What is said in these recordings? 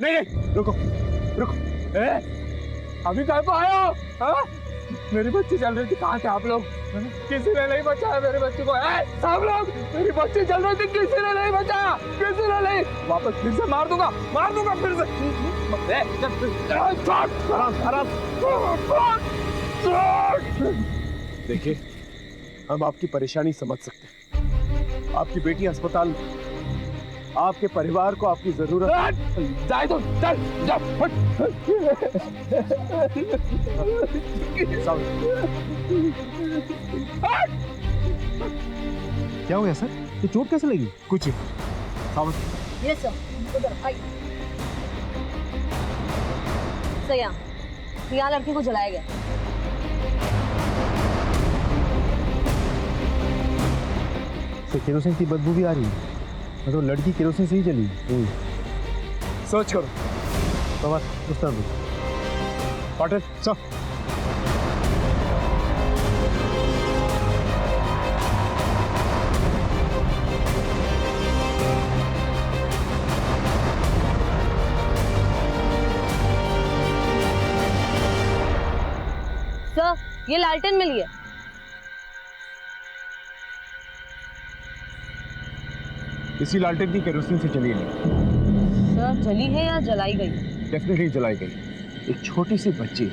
नहीं नहीं, रुको रुको। अभी कहाँ पे आए हो? हाँ? मेरी बच्ची चल रही थी, कहाँ थे आप लोग? किसी ने नहीं बचाया मेरे बच्चे को। सब लोग, मेरी बच्ची चल रही थी, किसी ने नहीं बचाया, किसी ने नहीं। वापस फिर से मार दूंगा फिर से। देखिए, हम आपकी परेशानी समझ सकते हैं। आपकी बेटी अस्पताल में, आपके परिवार को आपकी जरूरत है। जाए तो चल, जा। क्या हो गया सर? ये चोट कैसे लगी? कुछ ये सर, उधर आइए। सर यहाँ लड़की को जलाया गया। केरोसिन की बदबू भी आ रही है, मतलब लड़की केरोसिन से ही जली। सर्च करो। तो बस उस तरफ पाटिल सर। सर ये लालटेन मिली है। इसी लालटेन की केरोसिन से जली है। सर जली है या जलाई गई? डेफिनेटली जलाई गई। एक छोटी सी बच्ची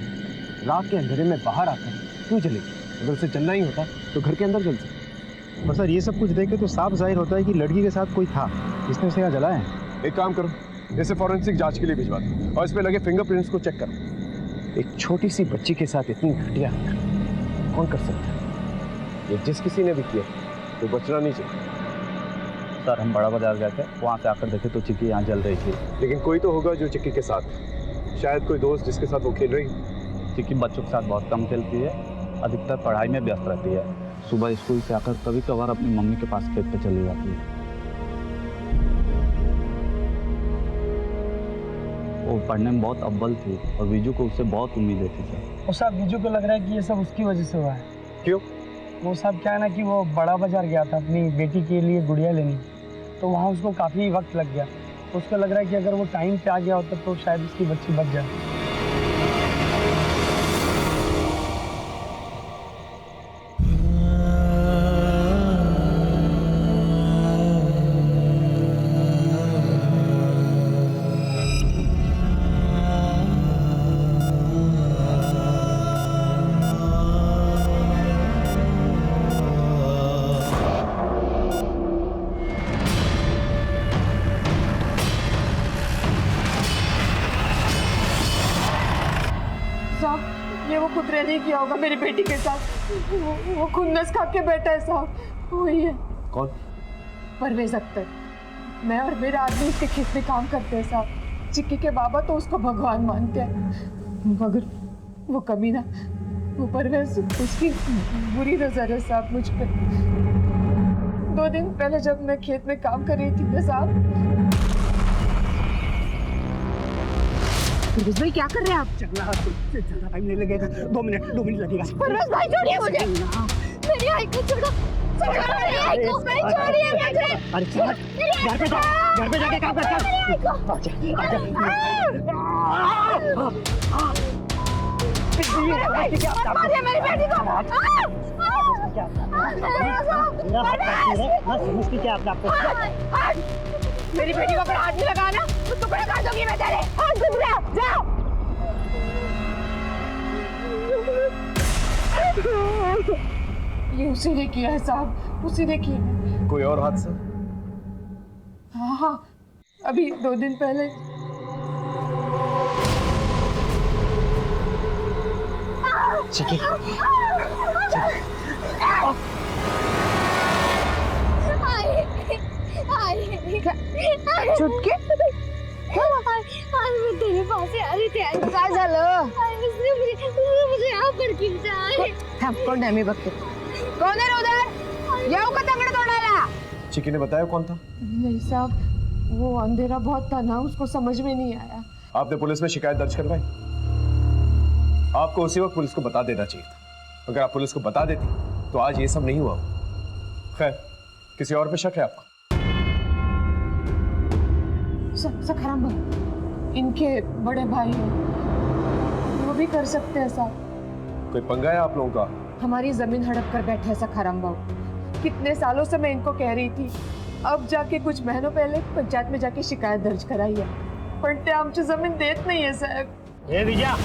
रात के अंधेरे में बाहर आकर क्यों जलेगी? अगर उसे जलना ही होता तो घर के अंदर जल सकती। और सर ये सब कुछ देख के तो साफ जाहिर होता है कि लड़की के साथ कोई था जिसने उसे यहाँ जलाया है। एक काम करो, इसे फॉरेंसिक जांच के लिए भिजवा दो और इस पे लगे फिंगरप्रिंट्स को चेक करो। एक छोटी सी बच्ची के साथ इतनी घटिया कौन कर सकता है? ये जिस किसी ने भी किया तो बचना नहीं चाहिए। सर हम बड़ा बाजार गए थे, वहाँ से आकर देखे तो चिक्की यहाँ जल रही थी। लेकिन कोई तो होगा जो चिक्की के साथ, शायद कोई दोस्त जिसके साथ वो खेल रही। चिक्की बच्चों के साथ बहुत कम खेलती है, अधिकतर पढ़ाई में व्यस्त रहती है। सुबह स्कूल से आकर कभी कभार अपनी मम्मी के पास खेत पे चली जाती है। वो पढ़ने में बहुत अव्वल थी और बीजू को उससे बहुत उम्मीदें थी सर। वो साहब बीजू को लग रहा है कि ये सब उसकी वजह से हुआ है। क्यों? वो साहब क्या है ना कि वो बड़ा बाजार गया था अपनी बेटी के लिए गुड़िया लेनी, तो वहाँ उसको काफ़ी वक्त लग गया। तो उसको लग रहा है कि अगर वो टाइम पे आ गया होता तो शायद उसकी बच्ची बच जाती। ये वो खुद रहने किया होगा मेरी बेटी के साथ। वो खुन्नस खा के बैठा है साहब, वही है। कौन? परवेज अख्तर। मैं और मेरा आदमी उसके खेत में काम करते हैं साहब। चिक्की के बाबा तो उसको भगवान मानते हैं, मगर वो कमीना, वो परवेज, उसकी बुरी नजर है साहब मुझ पे। 2 दिन पहले जब मैं खेत में काम कर रही थी ना साहब। परवेज भाई क्या कर रहे हैं आप? ज्यादा टाइम नहीं लगेगा, 2 मिनट लगेगा। परवेज भाई छोड़िए मुझे, मेरी आई को छोड़ो, मेरी आई को भाई छोड़िए मुझे। अरे चल घर पे जाके काम कर। आजा मारिए मेरी बेटी को। समझती क्या आपको? मेरी बेटी को अगर हाथ नहीं लगाना तो टुकड़े कर दूंगी मैं तेरे। जाओ। ये उसी ने किया है साहब, उसी ने किया। कोई और हादसा? हाँ, अभी 2 दिन पहले। चुटके मैं तेरे पास आ रही थी। काय झालं? मुझे यहाँ पर खींचा। थांब, कोण आहे मी बघते। कौन है उधर? येऊ का तंगड़ तोडायला? चिक्की ने बताया कौन था? नहीं साहब, वो अंधेरा बहुत था ना, उसको समझ में नहीं आया। आपने पुलिस में शिकायत दर्ज करवाई? आपको उसी वक्त पुलिस को बता देना चाहिए था। अगर आप पुलिस को बता देती तो आज ये सब नहीं हुआ। खैर, किसी और पे शक है आपको? सखाराम भाई, इनके बड़े भाई हैं, वो भी कर सकते हैं साहब। कोई पंगा है आप लोगों का? हमारी जमीन हड़प कर बैठे हैं सखाराम बाबू। कितने सालों से मैं इनको कह रही थी, अब जाके कुछ महीनों पहले पंचायत में जाके शिकायत दर्ज कराई है, पण ते आमची जमीन देत नाहीये साहेब। ए विजया,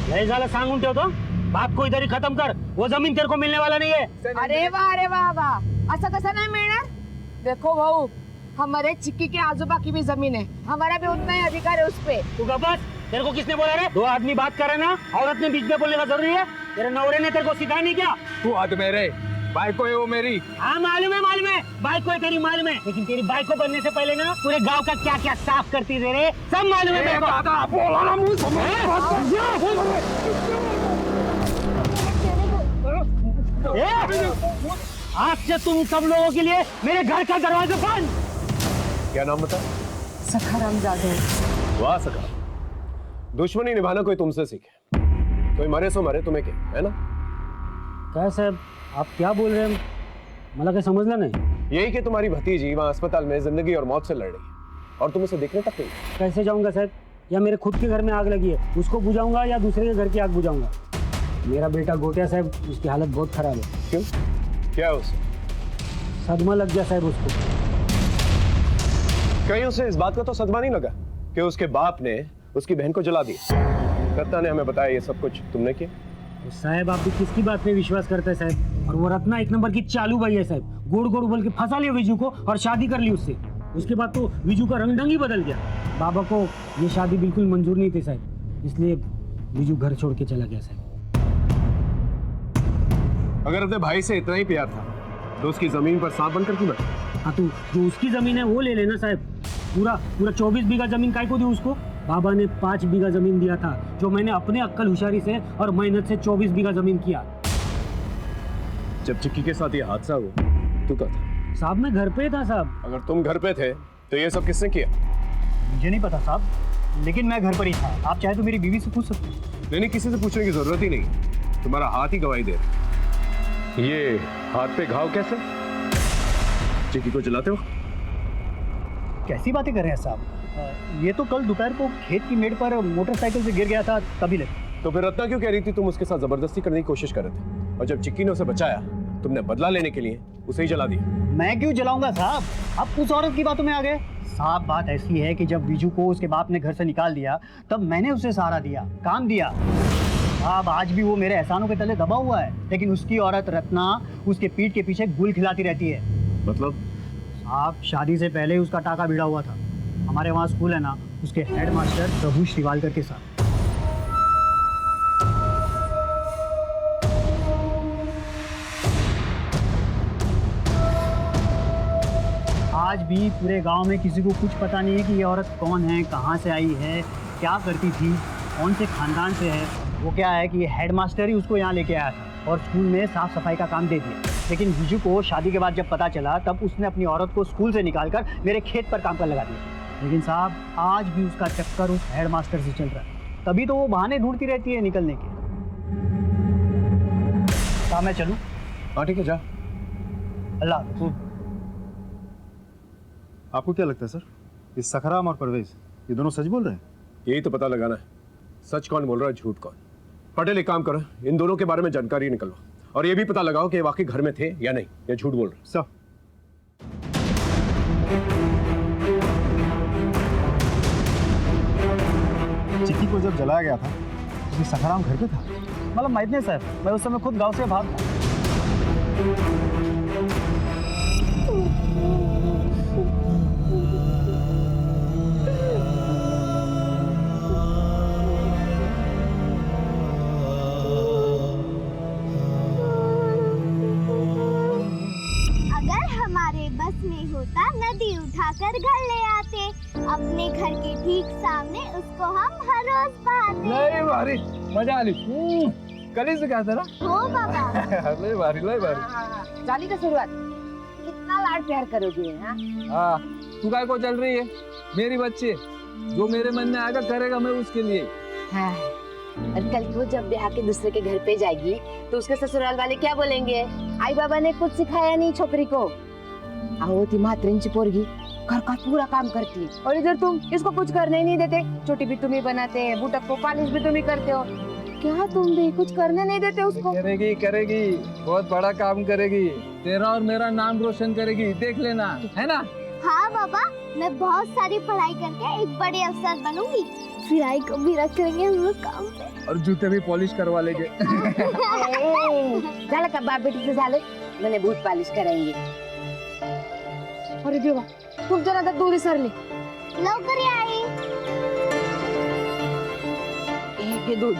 लय झालं सांगून ठेवतो, बात को इधर ही खत्म कर, वो जमीन तेरे को मिलने वाला नहीं है। अरे वाह वाह, असं कसं नहीं मिळणार? देखो भाऊ, हमारे चिक्की के आजूबा की भी जमीन है, हमारा भी उतना ही अधिकार है उस पे। तू का बस, तेरे को किसने बोला रे? दो आदमी बात कर रहे ना, औरत ने बीच में बोलने का जरूरी है? तेरे नौरे ने तेरे को सिखाया नहीं क्या? तू हाथ मेरे बाइक को है वो मेरी। हाँ मालूम है, बाइक को है तेरी मालूम है, लेकिन तेरी बाइक को बनने से पहले ना पूरे गांव का क्या क्या साफ करती थी रे, सब मालूम है मेरे को। दादा बोला ना मुंह आज से तुम सब लोगों के लिए मेरे घर का दरवाजा बंद। क्या नाम बता? सखाराम जाधव। वाह सका, दुश्मनी निभाना कोई तुमसे सीखे। कोई मरे सो मरे, तुम्हें क्या है ना? क्या साहब, आप क्या बोल रहे हैं? मला क्या समझना नहीं। यही कि तुम्हारी भतीजी वहां अस्पताल में जिंदगी और मौत से लड़ रही है और तुम उसे देखने तक नहीं। कैसे जाऊंगा साहब? या मेरे खुद के घर में आग लगी है, उसको बुझाऊंगा या दूसरे के घर की आग बुझाऊंगा? मेरा बेटा गोटिया साहब, उसकी हालत बहुत खराब है। क्यों, क्या है उसे? सदमा लग गया साहब उसको। कहीं उसे इस बात का तो सदमा नहीं लगा कि उसके बाप ने उसकी बहन को जला दिया? रत्ना ने हमें बताया ये सब कुछ तुमने किया? तो साहब आप भी किसकी बात पे विश्वास करते हैं साहब? और वो रत्ना एक नंबर की चालू भाई है साहब, गोड़ गोड़ बोल के फंसा लिया विजू को और शादी कर ली उससे। उसके बाद तो विजू का रंग ढंग ही बदल गया। बाबा को ये शादी बिल्कुल मंजूर नहीं थी साहब, इसलिए विजू घर छोड़ के चला गया साहब। अगर अपने भाई से इतना ही प्यार था तो उसकी जमीन पर सांप बनकर क्यों बैठा? हाँ तो जो उसकी जमीन है वो ले लेना साहब। पूरा 24 बीघा जमीन काय को दी उसको? बाबा ने 5 बीघा जमीन दिया था, जो मैंने अपने अक्कल होशियारी से और मेहनत से 24 बीघा जमीन किया। जब चिक्की के साथ ये हादसा हुआ तू कहाँ था? साहब मैं घर पे था साहब। अगर तुम घर पे थे तो ये सब किसने किया? मुझे नहीं पता साहब, लेकिन मैं घर पर ही था। आप चाहे तो मेरी बीवी से पूछ सकते हैं। नहीं, किसी से पूछने की जरूरत ही नहीं, तुम्हारा हाथ ही गवाही दे रहा। ये हाथ पे घाव कैसे? चिक्की को जलाते हो? कैसी बातें कर रहे हैं साहब? ये तो कल दोपहर को खेत की मेड़ पर मोटरसाइकिल से गिर गया था, तभी ले। तो फिर रत्ना क्यों कह रही थी तुम उसके साथ जबरदस्ती करने की कोशिश कर रहे थे, और जब चिक्की ने उसे बचाया तुमने बदला लेने के लिए उसे ही जला दिया? मैं क्यों जलाऊंगा साहब? आप उस औरत की बातों में आ गए साहब। बात ऐसी है कि जब बीजू को उसके बाप ने घर से निकाल दिया तब मैंने उसे सहारा दिया, काम दिया। साहब आज भी वो मेरे एहसानों के तले दबा हुआ है, लेकिन उसकी औरत रत्ना उसके पीठ के पीछे गुल खिलाती रहती है। मतलब? साहब शादी से पहले उसका टाका भिड़ा हुआ था। हमारे वहाँ स्कूल है ना, उसके हेडमास्टर प्रभु श्रीवालकर के साथ। आज भी पूरे गांव में किसी को कुछ पता नहीं है कि ये औरत कौन है, कहाँ से आई है, क्या करती थी, कौन से खानदान से है। वो क्या है कि हेडमास्टर ही उसको यहाँ लेके आया था और स्कूल में साफ सफाई का काम दे दिया। लेकिन विजू को शादी के बाद जब पता चला तब उसने अपनी औरत को स्कूल से निकालकर मेरे खेत पर काम कर लगा दिया। लेकिन साहब आज भी उसका चक्कर उस हेडमास्टर से चल रहा है, तभी तो वो बहाने ढूंढती रहती है निकलने के। कहाँ मैं चलूँ? हाँ ठीक है, जा। अल्लाह हाफ़िज़। आपको क्या लगता है सर, ये सखराम और परवेज ये दोनों सच बोल रहे हैं? यही तो पता लगाना है, सच कौन बोल रहा है, झूठ कौन। पटेल एक काम करो, इन दोनों के बारे में जानकारी निकलवाओ और ये भी पता लगाओ कि वाकई घर में थे या नहीं, या झूठ बोल रहे। सब चिक्की को जब जलाया गया था तो सखाराम घर पे था? मतलब माहित नहीं सर, मैं उस समय खुद गांव से भाग था। अगर हमारे बस में होता नदी उठाकर घर ले आते, अपने घर के ठीक सामने उसको हम हर रोज बहाते। लय भारी मजा आली। कली से कहता ना? हो बाबा। लय भारी लय भारी। जाली का शुरुआत, कितना लाड प्यार करोगे? हाँ, तू काय को चल रही है? मेरी बच्ची, जो मेरे मन में आएगा करेगा मैं उसके लिए। हाँ, और कल को जब ब्याह के दूसरे के घर पे जाएगी तो उसके ससुराल वाले क्या बोलेंगे? आई बाबा ने कुछ सिखाया नहीं छोकरी को। अहो ती म्हात्रेंची पोरगी घर का पूरा काम करती है, और इधर तुम इसको कुछ करने ही नहीं देते। छोटी भी तुम ही बनाते हैं, बूटक को पॉलिश भी तुम ही करते हो। क्या तुम भी कुछ करने नहीं देते उसको? करेगी करेगी, बहुत बड़ा काम करेगी, तेरा और मेरा नाम रोशन करेगी, देख लेना, है ना? हाँ बाबा, मैं बहुत सारी पढ़ाई करके एक बड़े अफसर बनूंगी, फिर आई को भी रख लेंगे हम लोग काम पे, और जूते भी पॉलिश करवा लेंगे। चल कब बाप बेटी से साले मैंने बूट पॉलिश कराएंगे। अरे देवा, तुम जरा तक दूध सर ले। लौकर ही आई। एक ये दूध।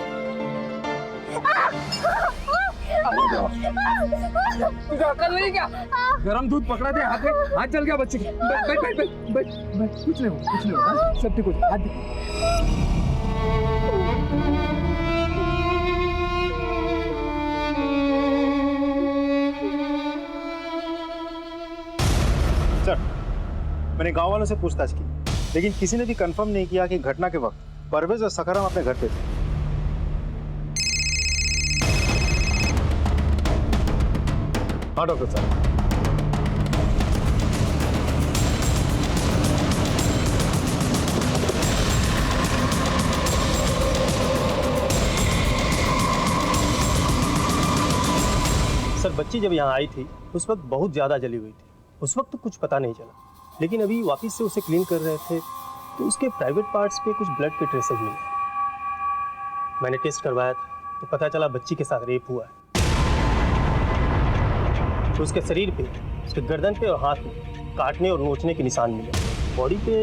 अकल नहीं क्या? गरम दूध पकड़ा दे हाथ में, हाथ चल गया बच्चे के। बैठ बैठ बैठ बैठ बैठ, कुछ नहीं होगा, कुछ नहीं होगा, सब ठीक हो जाएगा, हाथ दे। सर, मैंने गांव वालों से पूछताछ की, लेकिन किसी ने भी कंफर्म नहीं किया कि घटना के वक्त परवेज और सखाराम अपने घर पे थे। हाँ डॉक्टर साहब, सर बच्ची जब यहाँ आई थी उस वक्त बहुत ज़्यादा जली हुई थी। उस वक्त तो कुछ पता नहीं चला, लेकिन अभी वापस से उसे क्लीन कर रहे थे तो उसके प्राइवेट पार्ट्स पे कुछ ब्लड के ट्रेसेस मिले। मैंने टेस्ट करवाया था तो पता चला बच्ची के साथ रेप हुआ है। तो उसके शरीर पे, उसके गर्दन पे और हाथ में काटने और नोचने के निशान मिले। बॉडी पे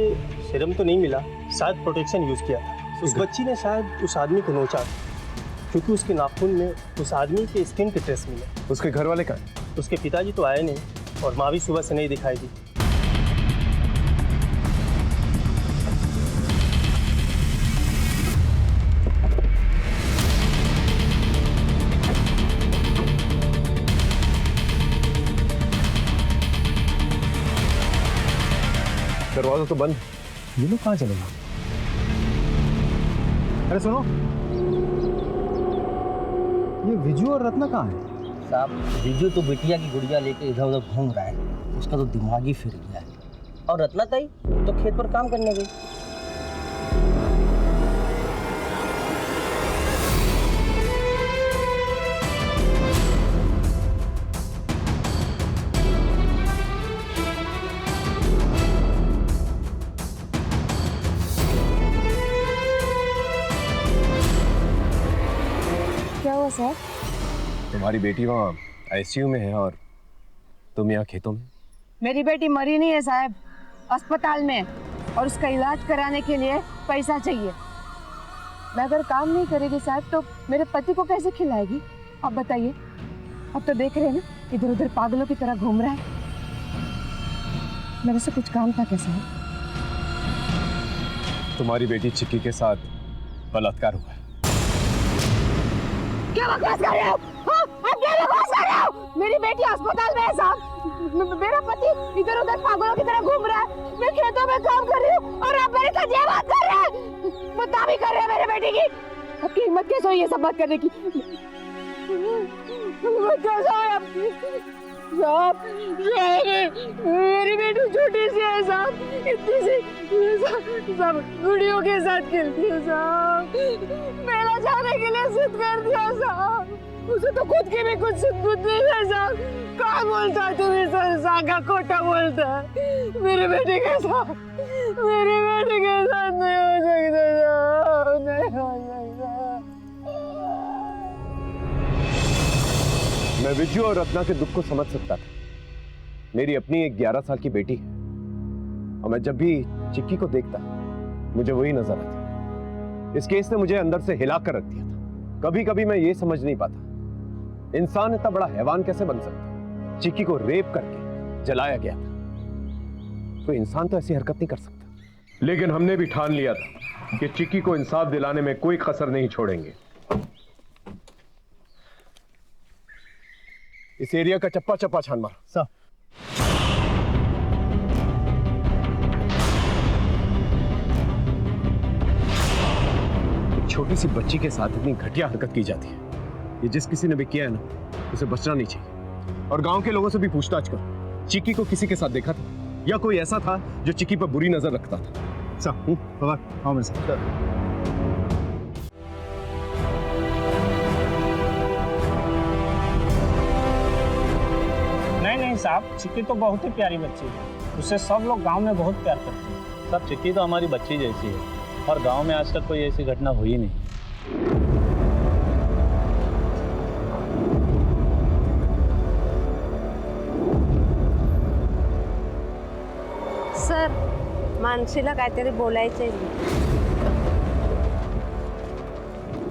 सीरम तो नहीं मिला, शायद प्रोटेक्शन यूज़ किया था। उस बच्ची ने शायद उस आदमी को नोचा क्योंकि उसके नाखून में उस आदमी के स्किन के ट्रेस मिले। उसके घर वाले का? उसके पिताजी तो आए नहीं और माँ भी सुबह से नहीं दिखाई दी। दरवाजा तो बंद, ये लोग कहाँ चले गए? अरे सुनो, ये विजू और रत्ना कहाँ है? साहब, विजू तो बिटिया की गुड़िया लेके इधर उधर घूम रहा है, उसका तो दिमाग ही फिर गया है। और रत्ना ताई तो खेत पर काम करने गई। क्या हुआ सर? तुम्हारी बेटी वहाँ आईसीयू में है और तुम यहाँ खेतों में। मेरी बेटी मरी नहीं है साहब, अस्पताल में, और उसका इलाज कराने के लिए पैसा चाहिए। मैं अगर काम नहीं करेगी साहब तो मेरे पति को कैसे खिलाएगी? आप बताइए। अब तो देख रहे हैं ना, इधर उधर पागलों की तरह घूम रहा है। मेरे से कुछ काम था क्या साहब? तुम्हारी बेटी चिक्की के साथ बलात्कार हुआ है। क्या बकवास कर रहे हो? हाँ? आप क्या बकवास कर रहे हो? मेरी बेटी अस्पताल में है साहब, मेरा पति इधर उधर पागलों की तरह घूम रहा है, मैं खेतों में काम कर रही हूँ और आप मेरे साथ ये बात कर रहे हैं, बदनामी कर रहे हैं मेरे बेटी की। आपकी हिम्मत कैसे हुई ये सब बात करने की? हिम्मत कैसे हुई आपकी? साहब, मेरी बेटी छोटी सी है साहब, इतनी सी सब गुड़ियों के साथ खेलती है साहब, मेला जाने के लिए जिद कर दिया साहब, उसे तो खुद की भी कुछ बुद्धि नहीं है साहब। क्या बोलता है तुम्हें सर? सागा खोटा बोलता है। मेरे बेटे के साथ नहीं हो सकता साहब, नहीं हो सकता। मैं विजू और रत्ना के दुख को समझ सकता था। मेरी अपनी एक 11 साल की बेटी है और मैं जब भी चिक्की को देखता मुझे वही नजर आता। इस केस ने मुझे अंदर से हिला कर रख दिया था। कभी कभी मैं ये समझ नहीं पाता, इंसान इतना बड़ा हैवान कैसे बन सकता है? चिक्की को रेप करके जलाया गया था, तो इंसान तो ऐसी हरकत नहीं कर सकता। लेकिन हमने भी ठान लिया था कि चिक्की को इंसाफ दिलाने में कोई कसर नहीं छोड़ेंगे। इस एरिया का चप्पा चप्पा छान मार। सर, छोटी सी बच्ची के साथ इतनी घटिया हरकत की जाती है, ये जिस किसी ने भी किया है ना, उसे बचना नहीं चाहिए। और गांव के लोगों से भी पूछताछ करो, चिक्की को किसी के साथ देखा था? या कोई ऐसा था जो चिक्की पर बुरी नजर रखता था? सर बाबा आओ मेरे साथ। नहीं साहब, चिक्की तो बहुत ही प्यारी बच्ची है, उससे सब लोग गांव में बहुत प्यार करते हैं। सब चिक्की तो हमारी बच्ची जैसी है और गांव में आज तक कोई ऐसी घटना हुई नहीं। सर, मानसीला काहीतरी बोलायचंय।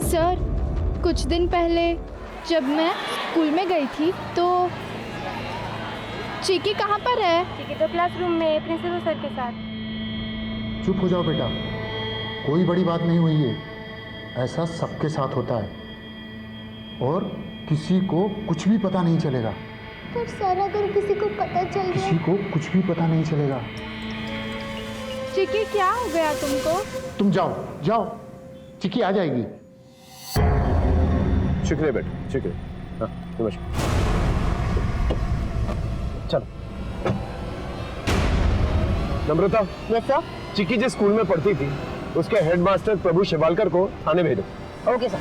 सर, कुछ दिन पहले जब मैं स्कूल में गई थी तो चिक्की कहाँ पर है? चिक्की तो क्लासरूम में प्रिंसिपल सर के साथ। चुप हो जाओ बेटा, कोई बड़ी बात नहीं हुई है। ऐसा सबके साथ होता है और किसी को कुछ भी पता नहीं चलेगा। पर सर, अगर किसी को पता चल गया? किसी को कुछ भी पता नहीं चलेगा। चिक्की क्या हो गया तुमको? तुम जाओ जाओ, चिक्की आ जाएगी। शुक्रिया बेटा, शुक्रिया। हाँ, नमस्कार। चलो। नम्रता। Yes sir. चिक्की जिस स्कूल में पढ़ती थी उसके हेडमास्टर प्रभु शिवालकर को थाने भेजो। Okay sir.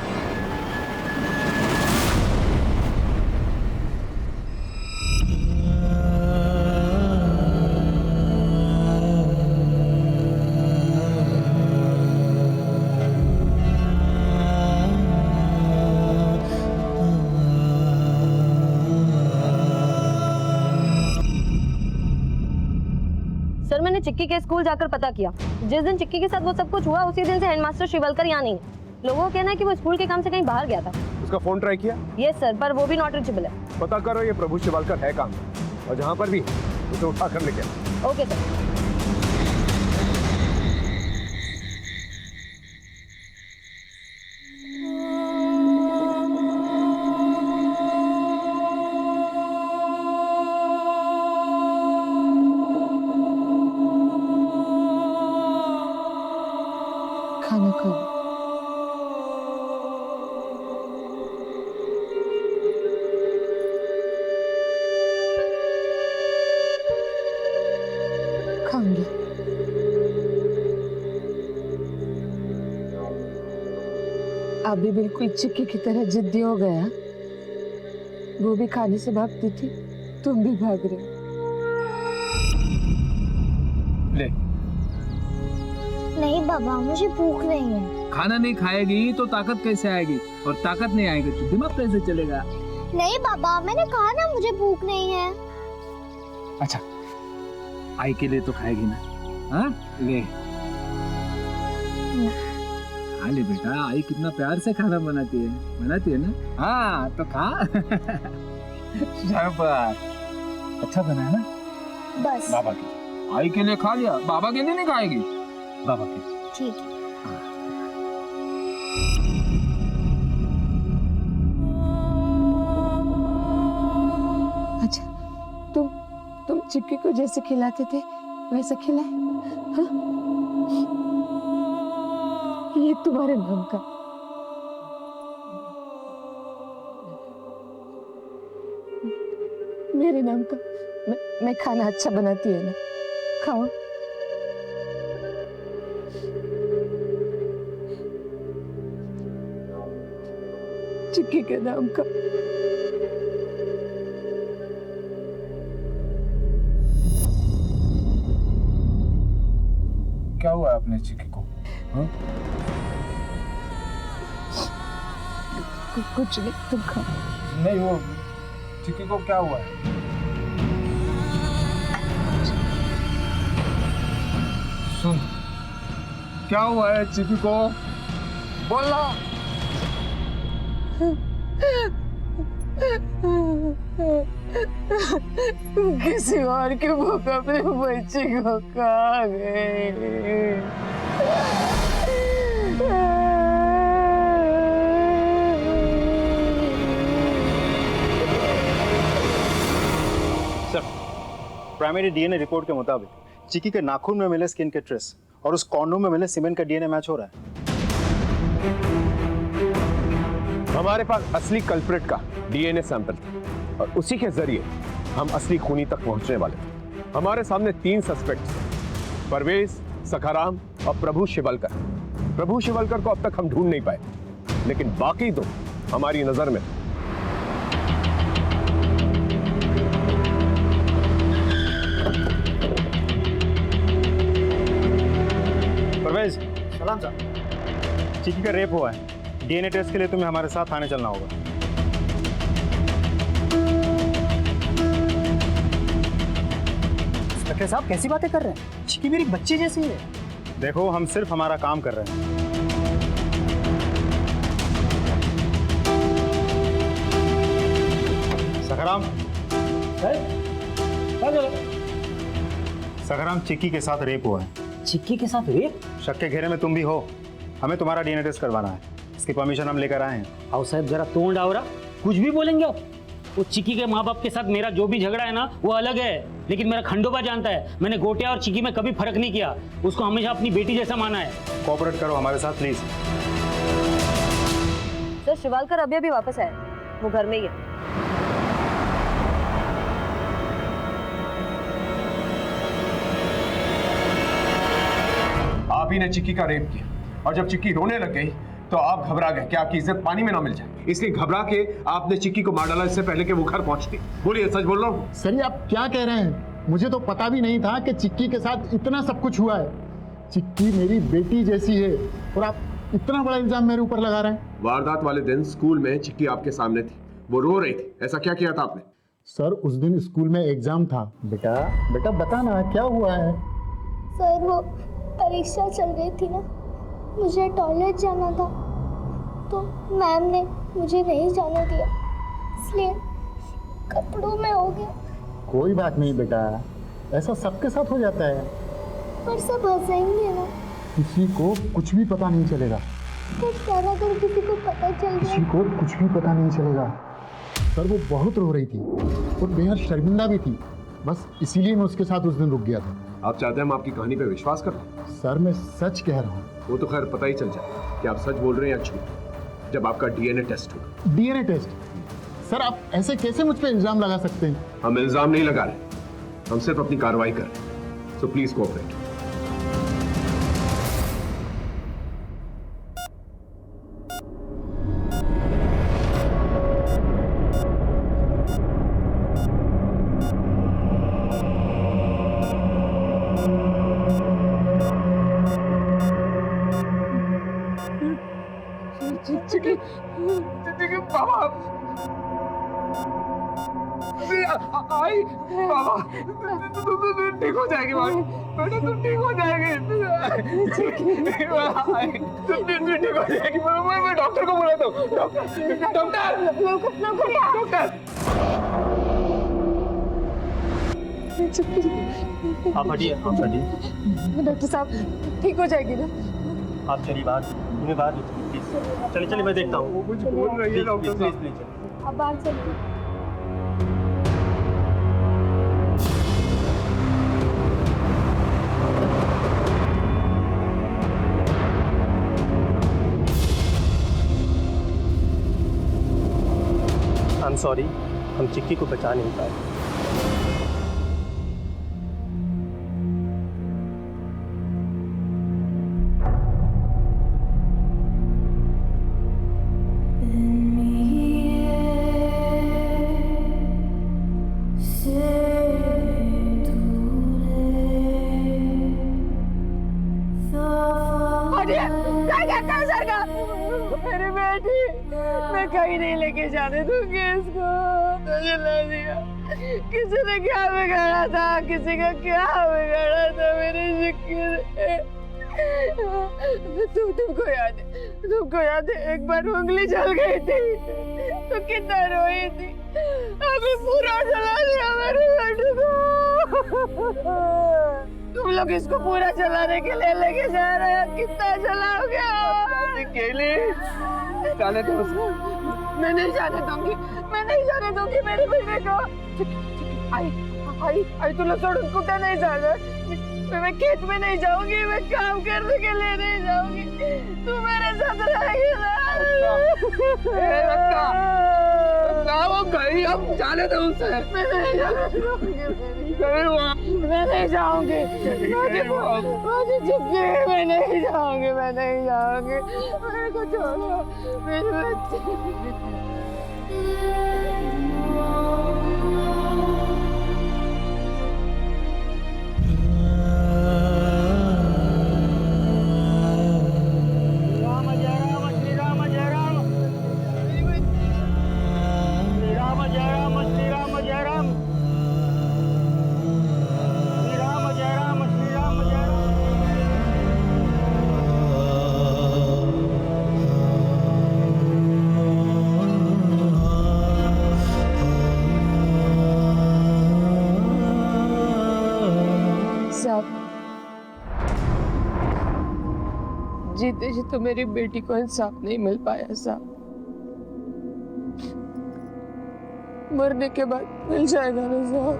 सर, मैंने चिक्की के स्कूल जाकर पता किया। जिस दिन चिक्की के साथ वो सब कुछ हुआ उसी दिन से हेडमास्टर शिवलकर यहाँ नहीं है। लोगों का कहना है कि वो स्कूल के काम से कहीं बाहर गया था। उसका फोन ट्राई किया? यस सर, पर वो भी नॉट रीचेबल है। पता करो ये प्रभु शिवालकर है कहाँ, और जहाँ पर भी उसे उठा कर लेके आओ। Okay sir. खाना खाओ। खाऊंगी। आप भी बिल्कुल चिक्की की तरह जिद्दी हो गया। वो भी खाने से भागती थी, तुम भी भाग रहे हो। ले, नहीं बाबा, मुझे भूख नहीं है। खाना नहीं खाएगी तो ताकत कैसे आएगी, और ताकत नहीं आएगी तो दिमाग कैसे चलेगा? नहीं बाबा, मैंने कहा ना मुझे भूख नहीं है। अच्छा, आई के लिए तो खाएगी ना? हाँ, ले खा ले बेटा। आई कितना प्यार से खाना बनाती है ना? हाँ तो खा। शाबाश, अच्छा बना है ना? बस बाबा के, आई के लिए खा लिया, बाबा के लिए नहीं खाएगी? बाबा के ठीक है। अच्छा, तुम चिक्की को जैसे खिलाते थे वैसा खिलाए? हाँ? ये तुम्हारे नाम का। मेरे नाम का। मैं खाना अच्छा बनाती है ना, खाओ। चिक्की के नाम का। क्या हुआ अपने चिक्की को? हाँ? कुछ नहीं, तुम खाओ। नहीं, वो चिक्की को क्या हुआ है? सुन, क्या हुआ है चिक्की को? बोलना। किसी और के भूख अपने बच्चे को खा गए। सर, प्राइमरी डीएनए रिपोर्ट के मुताबिक चिक्की के नाखून में मिले स्किन के ट्रेस और उस कॉन्डोम में मिले सीमेंट का डीएनए मैच हो रहा है। हमारे पास असली कल्प्रिट का डीएनए सैंपल था और उसी के जरिए हम असली खूनी तक पहुंचने वाले थे। हमारे सामने 3 सस्पेक्ट्स, परवेज, सखाराम और प्रभु शिवलकर। प्रभु शिवलकर को अब तक हम ढूंढ नहीं पाए, लेकिन बाकी दो हमारी नजर में। परवेज, सलाम साहब। चिक्की का रेप हुआ है। डीएनए टेस्ट के लिए तुम्हें हमारे साथ थाने चलना होगा। इंस्पेक्टर साहब कैसी बातें कर रहे हैं? चिक्की मेरी बच्ची जैसी है। देखो, हम सिर्फ हमारा काम कर रहे हैं। सखाराम, सखाराम, चिक्की के साथ रेप हुआ है। चिक्की के साथ रेप? शक के घेरे में तुम भी हो। हमें तुम्हारा डीएनए टेस्ट करवाना है। इसकी परमिशन हम लेकर आए हैं। आओ साहब, जरा तोड़ आवरा, कुछ भी बोलेंगे आप। वो चिक्की के माँ बाप के साथ मेरा जो भी झगड़ा है ना, वो अलग है, लेकिन मेरा खंडोबा जानता है मैंने गोटिया और चिक्की में कभी फर्क नहीं किया। उसको हमेशा अपनी बेटी जैसा माना है। कोऑपरेट करो हमारे साथ प्लीज। सर, शिवालकर अभी अभी वापस आए, वो घर में ही है। आप ही ने चिक्की का रेप किया, और जब चिक्की रोने लग गई तो आप घबरा गए कि आपकी इज्जत पानी में ना मिल जाए, इसलिए घबरा के आपने चिक्की को मार डाला इससे पहले कि वो घर पहुंचती। बोलिए, सच बोल रहा हूँ? सर, ये आप क्या कह रहे हैं? मुझे तो पता भी नहीं था कि चिक्की के साथ इतना सब कुछ हुआ है। चिक्की मेरी बेटी जैसी है और आप इतना बड़ा इल्जाम मेरे ऊपर लगा रहे हैं। वारदात वाले दिन स्कूल में चिक्की आपके सामने थी, वो रो रही थी। ऐसा क्या किया था आपने? सर, उस दिन स्कूल में एग्जाम था। बेटा बेटा बता ना क्या हुआ है। सर, वो परीक्षा चल रही थी ना, मुझे टॉयलेट जाना था तो मैम ने मुझे नहीं जाने दिया, इसलिए कपड़ों में हो गया। कोई बात नहीं बेटा, ऐसा सबके साथ हो जाता है। पर सब हंसेंगे ना। किसी को कुछ भी पता नहीं चलेगा। तो सर, अगर किसी को पता चल किसी जाए? को कुछ भी पता नहीं चलेगा। सर, वो बहुत रो रही थी और बेहद शर्मिंदा भी थी। बस इसीलिए मैं उसके साथ उस दिन रुक गया था। आप चाहते हैं हम आपकी कहानी पे विश्वास करें? सर, मैं सच कह रहा हूँ। वो तो खैर पता ही चल जाए कि आप सच बोल रहे हैं या झूठ जब आपका डीएनए टेस्ट होगा। DNA test? सर, आप ऐसे कैसे मुझ पे इल्जाम लगा सकते हैं? हम इल्जाम नहीं लगा रहे, हम सिर्फ अपनी कार्रवाई कर रहे हैं। So please cooperate. बाबा, आई बाबा, तुम ठीक हो जाएगी बेटा, तुम ठीक हो जाएगी। तुम ठीक हो जाएगी। मैं डॉक्टर को बुलाता हूँ। डॉक्टर, आप हटिए, आप हटिए। डॉक्टर साहब, ठीक हो जाएगी ना? आप चलिए बाहर, तुम्हें बाहर प्लीज। चलिए चलिए, मैं देखता हूँ। वो कुछ बोल रही है डॉक्टर साहब। प्लीज। अब बाहर चलिए। आई एम सॉरी, हम चिक्की को बचा नहीं पाए। मेरी बेटी, मैं कहीं नहीं लेके जाने दूंगी इसको। तो जला दिया। किसी ने क्या बिगाड़ा था, किसी का क्या बिगाड़ा था मेरी चिक्की ने। तुमको याद है एक बार उंगली जल गई थी तो कितना रोई थी। अभी पूरा जला दिया मेरी बेटी को। तुम लोग इसको पूरा जलाने के लिए लेके जा रहे हो। कितना जलाओगे? केली, जाने दो उसको। मैं नहीं जाने दूंगी, मैं नहीं जाने दूंगी मेरी बेटे को। आई तुला सोडून कुठे नहीं जाना। मैं खेत में नहीं जाऊंगी, मैं काम करने के लिए नहीं जाऊंगी। तू मेरे साथ रहेगी ना? वो गई, अब जाने दो उसे। मैं नहीं जाने दूंगी। मैं नहीं जाऊंगी, मुझे चिक्की, मैं नहीं जाऊंगी, मैं नहीं जाऊंगी, मेरे को छोड़ो, मेरे बच्चे। जीते जी तो मेरी बेटी को इंसाफ नहीं मिल पाया साहब, मरने के बाद मिल जाएगा ना साहब।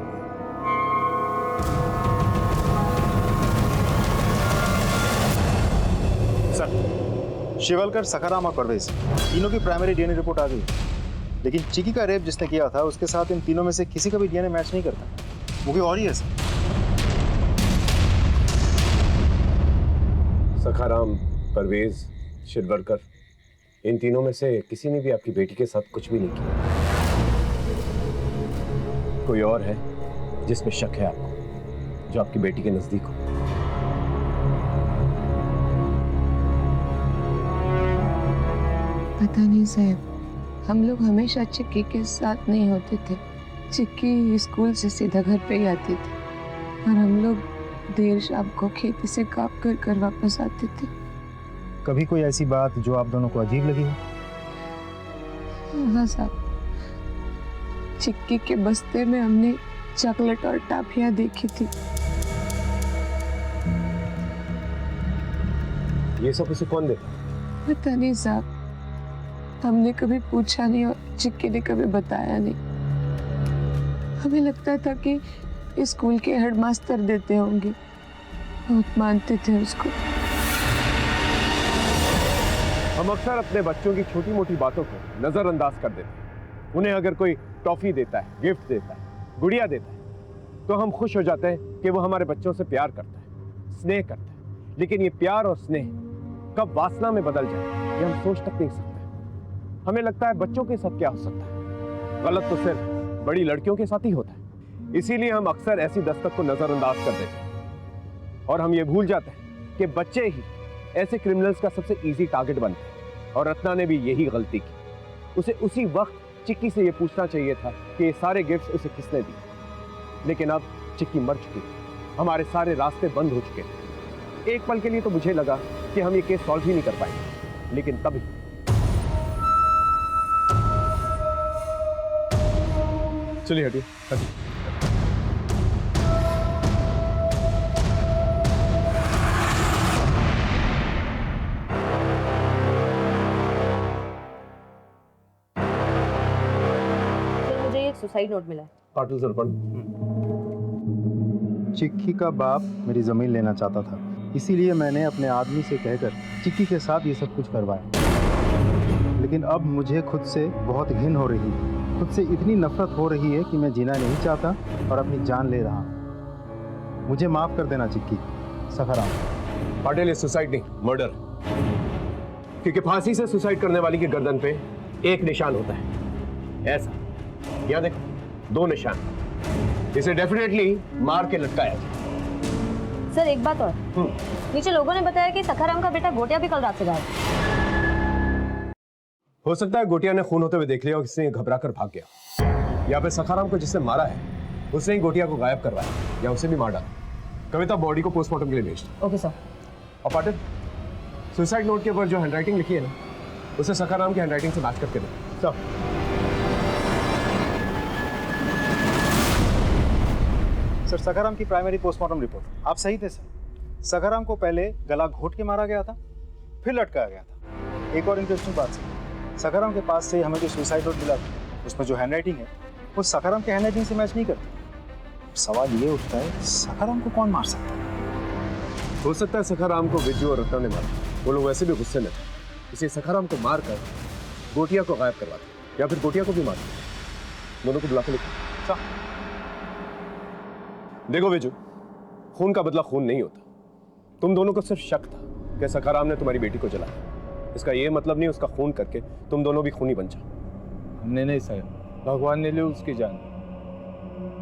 सर, शिवलकर, सखाराम और परवेज तीनों की प्राइमरी डीएनए रिपोर्ट आ गई, लेकिन चिकी का रेप जिसने किया था उसके साथ इन तीनों में से किसी का भी डीएनए मैच नहीं करता। वो कोई और ही है सर। सखाराम, परवेज, शिवलकर, इन तीनों में से किसी ने भी आपकी बेटी के साथ कुछ भी नहीं किया। कोई और है जिसमें शक है आपको, जो आपकी बेटी के नजदीक हो? पता नहीं साहब, हम लोग हमेशा चिक्की के साथ नहीं होते थे। चिक्की स्कूल से सीधा घर पे ही आती थी और हम लोग देर शाम को खेती से काम कर कर वापस आते थे। कभी कोई ऐसी बात जो आप दोनों को अजीब लगी हो? हाँ साहब, चिक्की के बस्ते में हमने चॉकलेट और टाफियां देखी थी। ये सब उसे कौन देता? पता नहीं साहब, हमने कभी पूछा नहीं और चिक्की ने कभी बताया नहीं। हमें लगता था कि स्कूल के हेडमास्टर देते होंगे, बहुत मानते थे उसको। हम अक्सर अपने बच्चों की छोटी मोटी बातों को नजरअंदाज कर देते हैं। उन्हें अगर कोई टॉफी देता है, गिफ्ट देता है, गुड़िया देता है, तो हम खुश हो जाते हैं कि वो हमारे बच्चों से प्यार करता है, स्नेह करता है। लेकिन ये प्यार और स्नेह कब वासना में बदल जाए, ये हम सोच तक नहीं सकते। हमें लगता है बच्चों के साथ क्या हो सकता है, गलत तो सिर्फ बड़ी लड़कियों के साथ ही होता है। इसीलिए हम अक्सर ऐसी दस्तक को नजरअंदाज कर देते हैं और हम ये भूल जाते हैं कि बच्चे ही ऐसे क्रिमिनल्स का सबसे इजी टारगेट बनते हैं। और रत्ना ने भी यही गलती की। उसे उसी वक्त चिक्की से ये पूछना चाहिए था कि ये सारे गिफ्ट्स उसे किसने दिए। लेकिन अब चिक्की मर चुकी है, हमारे सारे रास्ते बंद हो चुके हैं। एक पल के लिए तो मुझे लगा कि हम ये केस सॉल्व ही नहीं कर पाएंगे, लेकिन तभी चलिए हटिए हटिए। सुसाइड नोट मिला है। पाटिल सर, चिक्की का बाप मेरी जमीन लेना चाहता था, इसीलिए मैंने अपने आदमी से कहकर चिक्की के साथ ये सब कुछ करवाया। लेकिन अब मुझे खुद से बहुत घिन हो रही है, खुद से इतनी नफरत हो रही है कि मैं जीना नहीं चाहता और अपनी जान ले रहा हूँ। मुझे माफ कर देना चिक्की। सखाराम। पाटिल, ये सुसाइड नहीं, मर्डर। क्योंकि फांसी से सुसाइड करने वाली की गर्दन पे एक निशान होता है, ऐसा। यहाँ देखो, 2 निशान। इसे डेफिनेटली मार के लटकाया जाए। सर एक बात और, नीचे लोगों ने बताया कि सखाराम का बेटा गोटिया भी कल रात से गायब। हो सकता है गोटिया ने खून होते हुए देख लिया और किसी घबरा कर भाग गया, या फिर सखाराम को जिसने मारा है उसने ही गोटिया को गायब करवाया या उसे भी मार डाला। कविता, बॉडी को पोस्टमार्टम के लिए भेज दो। Okay sir. और पाटिल, सुसाइड नोट के ऊपर जो हैंडराइटिंग लिखी है ना, उसे सखाराम की हैंडराइटिंग से मैच करके दो। सब सर, सखाराम की प्राइमरी पोस्टमार्टम रिपोर्ट। आप सही थे सर। सखाराम को पहले गला घोट के मारा गया था, फिर लटकाया गया था। एक और इंटरेस्टिंग बात सर, सखाराम के पास से हमें जो सुसाइड नोट मिला था उसमें जो हैंडराइटिंग है वो सखाराम के हैंडराइटिंग से मैच नहीं करती। सवाल ये उठता है, सखाराम को कौन मार सकता है? हो सकता है सखाराम को विजू और रत्ना ने मारा। वो लोग वैसे भी गुस्से में थे, इसे सखाराम को मार कर गोटिया को गायब करवा दिया, या फिर गोटिया को भी मार दिया। दोनों को बुला के लिखो। देखो विजू, खून का बदला खून नहीं होता। तुम दोनों को सिर्फ शक था कि सखाराम ने तुम्हारी बेटी को जलाया। इसका ये मतलब नहीं उसका खून करके तुम दोनों भी खूनी बन जाओ। हमने नहीं साहब, भगवान ने ली उसकी जान।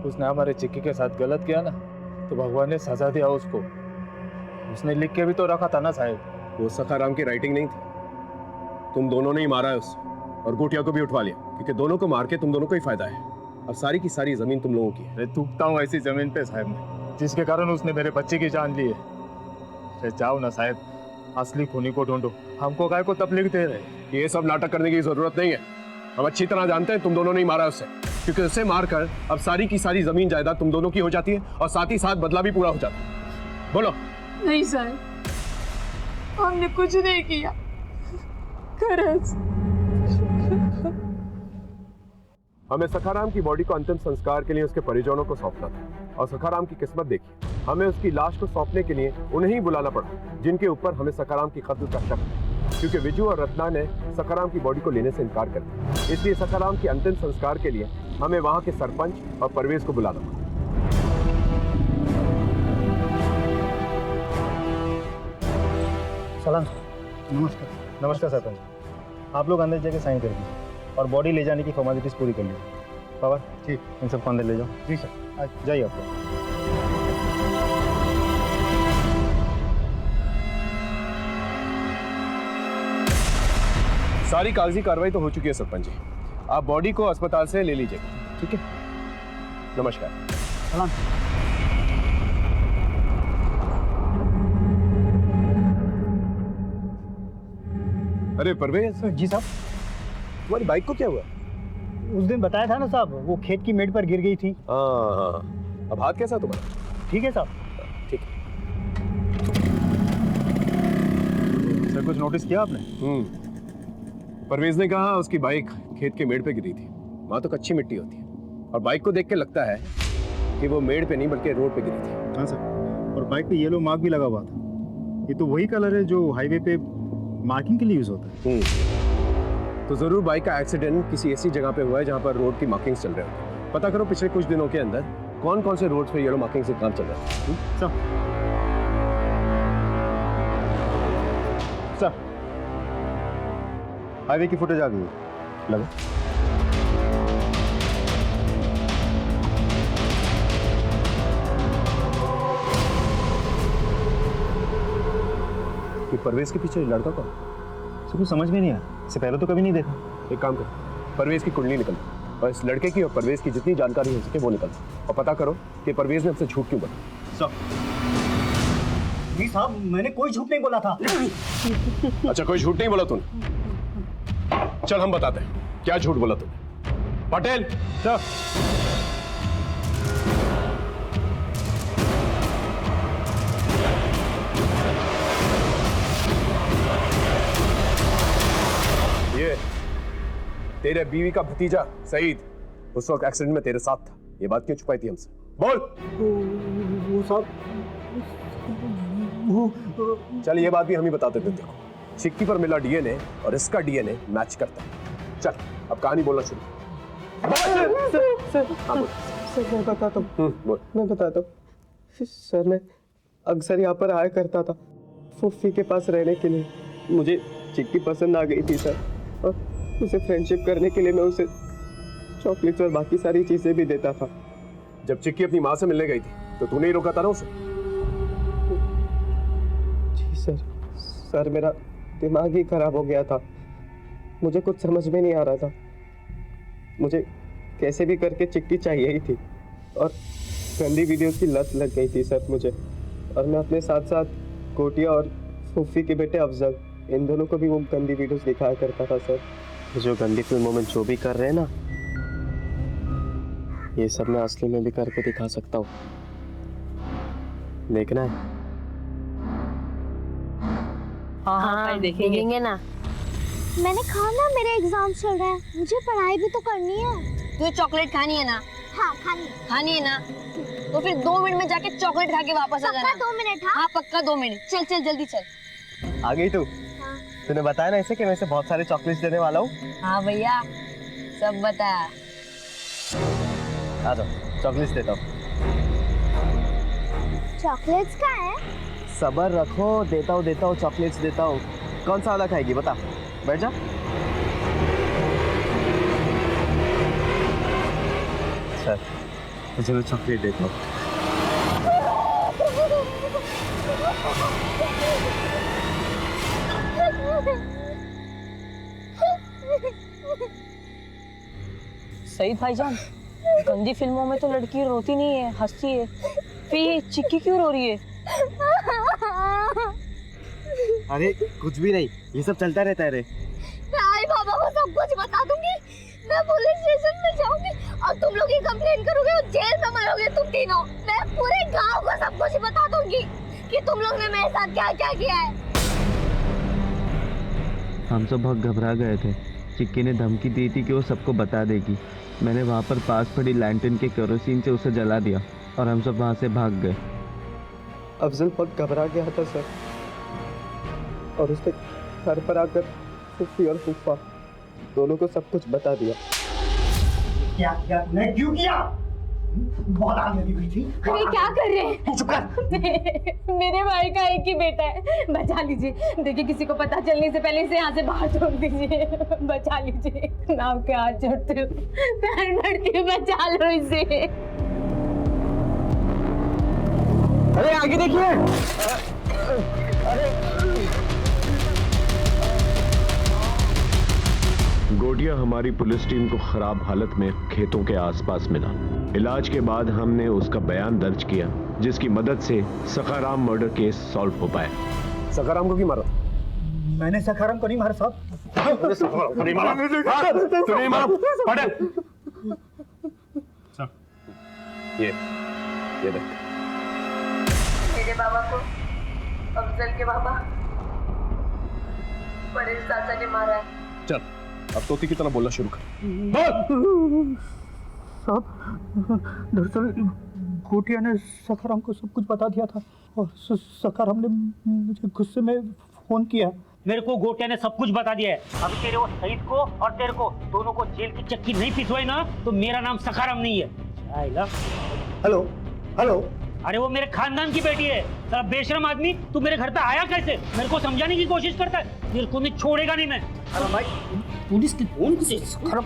उसने हमारे चिक्की के साथ गलत किया ना, तो भगवान ने सजा दिया उसको। उसने लिख के भी तो रखा था ना साहब। वो सखाराम की राइटिंग नहीं थी, तुम दोनों ने ही मारा है उसे, और गोटिया को भी उठवा लिया, क्योंकि दोनों को मार के तुम दोनों को ही फायदा है। अब सारी की सारी जमीन तुम लोगों की है। मैं थूकता हूँ ऐसी जमीन पे साहब में, जिसके कारण उसने मेरे बच्चे की जान ली है। जाओ ना साहब, असली खूनी को ढूंढो, हमको काय को तकलीफ दे रहे। ये सब नाटक करने की जरूरत नहीं है। हम अच्छी तरह जानते हैं तुम दोनों ने ही मारा उसे, क्योंकि उसे मारकर अब सारी की सारी जमीन जायदाद तुम दोनों की हो जाती है, और साथ ही साथ बदला भी पूरा हो जाता है। बोलो। नहीं साहब, हमने कुछ नहीं किया। खरच। हमें सखाराम की बॉडी को अंतिम संस्कार के लिए उसके परिजनों को सौंपना था, और सखाराम की किस्मत देखी, हमें उसकी लाश को सौंपने के लिए उन्हें ही बुलाना पड़ा जिनके ऊपर हमें सखाराम की कत्ल का शक है, क्योंकि विजू और रत्ना ने सखाराम की बॉडी को लेने से इनकार कर दिया। इसलिए सखाराम के अंतिम संस्कार के लिए हमें वहां के सरपंच और परवेज को बुलाना पड़ा। सलाम। नमस्कार। नमस्कार सरपंच। आप लोग अंदर जाके साइन कर दीजिए और बॉडी ले जाने की फॉर्मेलिटीज पूरी कर लीजिए। बाबा ठीक, इन सबको अंदर ले जाओ। जी सर, जाइए आप लोग। सारी कागजी कार्रवाई तो हो चुकी है सरपंच जी, आप बॉडी को अस्पताल से ले लीजिएगा। ठीक है, नमस्कार। सलाम। अरे परवेज जी साहब, तुम्हारी बाइक को क्या हुआ? उस दिन बताया था ना साहब, वो खेत की मेड़ पर गिर गई थी। हाँ, अब हाथ कैसा तुम्हारा? ठीक है साहब। ठीक है। सर कुछ नोटिस किया आपने? परवेज ने कहा उसकी बाइक खेत के मेड़ पे गिरी थी। वहां तो कच्ची मिट्टी होती है, और बाइक को देख के लगता है कि वो मेड़ पे नहीं बल्कि रोड पे गिरी थी। हाँ सर, और बाइक पे येलो मार्क भी लगा हुआ था। ये तो वही कलर है जो हाईवे पे मार्किंग के लिए यूज होता है। तो जरूर बाइक का एक्सीडेंट किसी ऐसी जगह पे हुआ है जहां पर रोड की मार्किंग्स चल रहे होंगे। पता करो पिछले कुछ दिनों के अंदर कौन कौन से रोड पे येलो मार्किंग से काम चल रहा है। सर हाईवे की फुटेज आ गई है, लगा। कि परवेज के पीछे लड़का कौन? सर कुछ समझ में नहीं आया, इससे पहले तो कभी नहीं देखा। एक काम करो, परवेज की कुंडली निकल और इस लड़के की और परवेज की जितनी जानकारी हो सके वो निकल, और पता करो कि परवेज ने हमसे झूठ क्यों बोला। जी साहब, मैंने कोई झूठ नहीं बोला था। अच्छा, कोई झूठ नहीं बोला तूने? चल हम बताते हैं क्या झूठ बोला तूने। पटेल चल। ये तेरे बीवी का भतीजा सईद उस वक्त एक्सीडेंट में तेरे साथ था, ये बात क्यों छुपाई थी हमसे? बोल। वो साहब, चल ये बात भी हम ही बताते थे। देखो, चिक्की पर मिला डीएनए और इसका डीएनए मैच करता है। चल अब कहानी बोलना शुरू। सर मैं बताता हूँ। सर मैं अक्सर यहाँ पर आया करता था फूफी के पास रहने के लिए। मुझे चिक्की पसंद आ गई थी सर, और उसे फ्रेंडशिप करने के लिए मैं उसे चॉकलेट्स और बाकी सारी चीजें भी देता था। जब चिक्की अपनी माँ से मिलने गई थी तो तूने ही रोका था ना उसे? जी सर मेरा दिमाग ही खराब हो गया था, मुझे कुछ समझ में नहीं आ रहा था। मुझे कैसे भी करके चिक्की चाहिए ही थी, और गंदी वीडियोस की लत लग गई थी सर मुझे। और मैं अपने साथ साथ कोटिया और फूफी के बेटे अफजल, इन दोनों को भी वो गंदी वीडियोस दिखाया करता था सर। जो गंदी फिल्मों में जो भी कर रहे हैं ना, ये सब मैं असली में भी करके दिखा सकता हूँ। देखना है? हाँ, देखेंगे ना। मैंने कहा ना मेरे एग्जाम चल रहे हैं, मुझे पढ़ाई भी तो करनी है। तुझे चॉकलेट खानी है ना? हाँ खानी है ना? तो फिर 2 मिनट में जाके चॉकलेट खा के वापस आ जाना। पक्का 2 मिनट? हाँ पक्का 2 मिनट। चल जल्दी चल। आ गई तू? तूने बताया ना इसे कि मैं इसे बहुत सारे चॉकलेट्स देने वाला हूँ। हाँ भैया, सब बताया। आ जाओ, चॉकलेट्स देता हूँ। चॉकलेट्स का है? सबर रखो, देता हूँ चॉकलेट्स देता हूँ। कौन सा वाला खाएगी बता, बैठ जा। सर मुझे मैं चॉकलेट देता हूँ। सईद भाईजान, गंदी फिल्मों में तो लड़की रोती नहीं है, हंसती है, फिर ये चिक्की क्यों रो रही है? अरे कुछ भी नहीं, ये सब चलता रहता है रे। मैं आई बाबा को सब कुछ बता दूंगी। मैं पुलिस स्टेशन में जाऊंगी और तुम लोग ही कंप्लेन करोगे और जेल में मरोगे तुम तीनों। मैं पूरे गांव को सब कुछ बता दूंगी कि तुम लोग ने मेरे साथ क्या क्या किया है। हम सब बहुत घबरा गए थे। चिक्की ने धमकी दी थी कि वो सबको बता देगी। मैंने वहाँ पर पास पड़ी लैंटर्न के केरोसिन से उसे जला दिया और हम सब वहाँ से भाग गए। अफजल बहुत घबरा गया था सर, और उसने घर पर आकर फुफ्फी और फुफ्फा दोनों को सब कुछ बता दिया। क्या किया तूने, क्यों किया? बहुत आग लगी हुई थी। अरे क्या कर रहे हैं? चुप कर। मेरे भाई का एक ही बेटा है, बचा लीजिए। देखिए किसी को पता चलने से पहले इसे यहाँ से बाहर छोड़ दीजिए, बचा लीजिए। मैं आपके हाथ जोड़ती हूँ, पैर पड़ती हूँ, बचा लो इसे। अरे आगे देखिए। गोटिया हमारी पुलिस टीम को खराब हालत में खेतों के आसपास मिला। इलाज के बाद हमने उसका बयान दर्ज किया, जिसकी मदद से सखाराम मर्डर केस सॉल्व हो पाया। सखाराम को क्यों मारा? मैंने सखाराम को नहीं मारा साहब। नहीं मारा। नहीं मारा। पढ़े। ये देख। मेरे बाबा को अफजल के बाबा बड़े चाचा ने मारा है। चल अब तोती की तरह बोलना शुरू कर। साहब दरअसल गोटिया ने सखाराम को सब कुछ बता दिया था और सखाराम ने मुझे गुस्से में फोन किया। मेरे को गोटिया ने सब कुछ बता दिया है। अब तेरे वो सईद को और तेरे को दोनों को जेल की चक्की नहीं पिसवाई ना तो मेरा नाम सखाराम नहीं है। Hello hello. अरे वो मेरे खानदान की बेटी है। साला बेशरम आदमी, तू मेरे घर पे आया कैसे? मेरे को समझाने की कोशिश करता है। मेरे को नहीं छोड़ेगा नहीं मैं। अरे भाई पुलिस की फोन से सखाराम।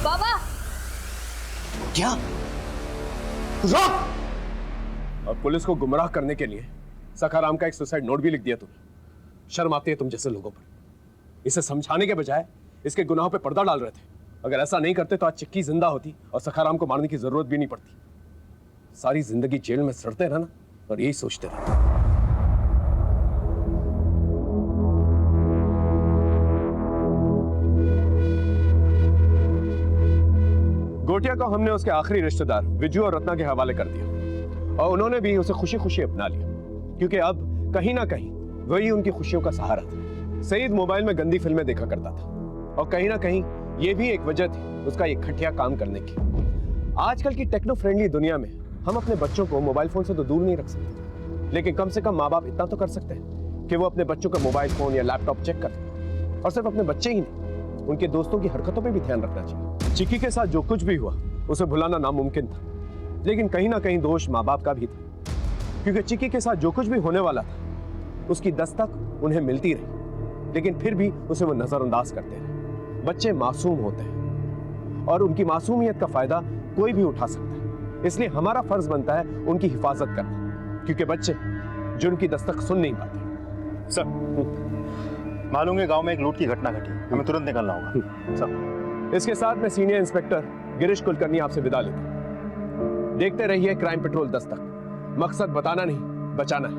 बाबा क्या? रोक! और पुलिस को गुमराह करने के लिए सखाराम का एक सुसाइड नोट भी लिख दिया तुमने। शर्म आती है तुम जैसे लोगों पर। इसे समझाने के बजाय इसके गुनाहों पे पर्दा डाल रहे थे। अगर ऐसा नहीं करते तो आज चिक्की जिंदा होती और सखाराम को मारने की जरूरत भी नहीं पड़ती। सारी जिंदगी जेल में सड़ते रहना और यही सोचते रहना। गोटिया को हमने उसके आखिरी रिश्तेदार विजू और रत्ना के हवाले कर दिया और उन्होंने भी उसे खुशी खुशी अपना लिया, क्योंकि अब कहीं ना कहीं वही उनकी खुशियों का सहारा था। सईद मोबाइल में गंदी फिल्में देखा करता था और कहीं ना कहीं ये भी एक वजह थी उसका ये घटिया काम करने की। आजकल की टेक्नो फ्रेंडली दुनिया में हम अपने बच्चों को मोबाइल फोन से तो दूर नहीं रख सकते, लेकिन कम से कम माँ बाप इतना तो कर सकते हैं कि वो अपने बच्चों का मोबाइल फोन या लैपटॉप चेक करें। और सिर्फ अपने बच्चे ही नहीं, उनके दोस्तों की हरकतों पर भी ध्यान रखना चाहिए। चिक्की के साथ जो कुछ भी हुआ उसे भुलाना नामुमकिन था, लेकिन कहीं ना कहीं दोष माँ बाप का भी था, क्योंकि चिक्की के साथ जो कुछ भी होने वाला था उसकी दस्तक उन्हें मिलती रही, लेकिन फिर भी उसे वो नजरअंदाज करते रहे। बच्चे मासूम होते हैं और उनकी मासूमियत का फायदा कोई भी उठा सकता है, इसलिए हमारा फर्ज बनता है उनकी हिफाजत करना, क्योंकि बच्चे जो उनकी दस्तक सुन नहीं पाते। सर मालूम है गांव में एक लूट की घटना घटी, हमें तुरंत निकलना होगा। सर इसके साथ में सीनियर इंस्पेक्टर गिरीश कुलकर्णी आपसे विदा लेते हैं। देखते रहिए क्राइम पेट्रोल दस्तक। मकसद बताना नहीं, बचाना है।